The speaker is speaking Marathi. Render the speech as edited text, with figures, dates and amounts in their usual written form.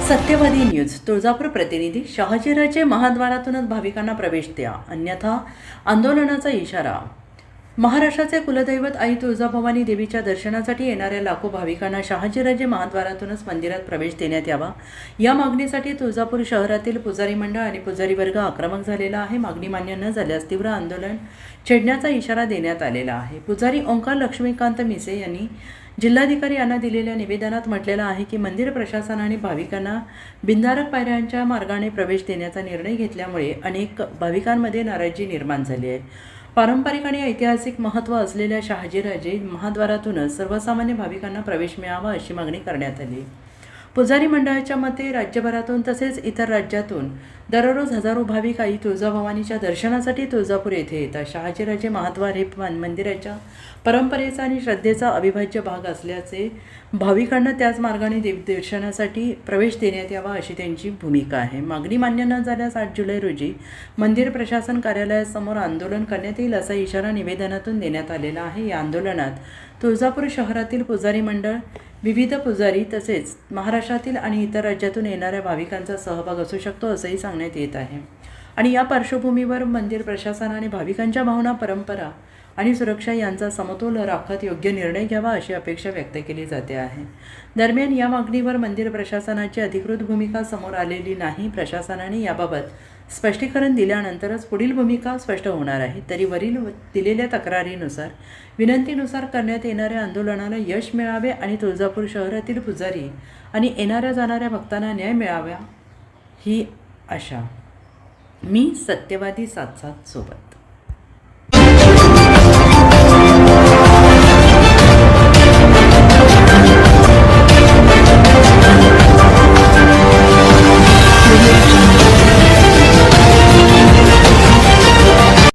सत्यवादी न्यूज तुळजापूर प्रतिनिधी शहाजीराजे महाद्वारातूनच भाविकांना प्रवेश द्या अन्यथा आंदोलनाचा इशारा। महाराष्ट्राचे कुलदैवत आई तुळजाभवानी देवीच्या दर्शनासाठी येणाऱ्या लाखो भाविकांना शहाजीराजे महाद्वारातूनच मंदिरात प्रवेश देण्यात यावा या मागणीसाठी तुळजापूर शहरातील पुजारी मंडळ आणि पुजारी वर्ग आक्रमक झालेला आहे। मागणी मान्य न झाल्यास तीव्र आंदोलन छेडण्याचा इशारा देण्यात आलेला आहे। पुजारी ओंकार लक्ष्मीकांत मिसे यांनी जिल्हाधिकारी यांना दिलेल्या निवेदनात म्हटलेलं आहे की मंदिर प्रशासनाने भाविकांना बिनधारक पायऱ्यांच्या मार्गाने प्रवेश देण्याचा निर्णय घेतल्यामुळे अनेक भाविकांमध्ये नाराजी निर्माण झाली आहे। पारंपरिक आणि ऐतिहासिक महत्त्व असलेल्या शहाजीराजे महाद्वारातूनच सर्वसामान्य भाविकांना प्रवेश मिळावा अशी मागणी करण्यात आली। पुजारी मंडळाच्या मते राज्यभरातून तसेच इतर राज्यातून दररोज हजारो भाविक आई तुळजाभवानीच्या दर्शनासाठी तुळजापूर येथे येतात। शहाजीराजे महाद्वार हे मंदिराच्या परंपरेचा आणि श्रद्धेचा अविभाज्य भाग असल्याचे भाविकांना त्याच मार्गाने देवदर्शनासाठी प्रवेश देण्यात यावा अशी त्यांची भूमिका आहे। मागणी मान्य न झाल्यास 8 जुलै रोजी मंदिर प्रशासन कार्यालयासमोर आंदोलन करण्यात येईल असा इशारा निवेदनातून देण्यात आलेला आहे। या आंदोलनात तुळजापूर शहरातील पुजारी मंडळ, विविध पुजारी तसेच महाराष्ट्रातील आणि इतर राज्यातून येणाऱ्या भाविकांचा सहभाग असू शकतो असंही सांगण्यात येत आहे। आणि या पार्श्वभूमीवर मंदिर प्रशासनाने भाविकांच्या भावना, परंपरा आणि सुरक्षा यांचा समतोल राखत योग्य निर्णय घ्यावा अशी अपेक्षा व्यक्त केली जाते आहे। दरम्यान या मागणीवर मंदिर प्रशासनाची अधिकृत भूमिका समोर आलेली नाही। प्रशासनाने याबाबत स्पष्टीकरण दिल्यानंतरच पुढील भूमिका स्पष्ट होणार आहे। तरी वरील दिलेल्या तक्रारीनुसार विनंतीनुसार करण्यात येणाऱ्या आंदोलनाला यश मिळावे आणि तुळजापूर शहरातील पुजारी आणि येणाऱ्या जाणाऱ्या भक्तांना न्याय मिळावा ही आशा। मी सत्यवादी 77 सोबत।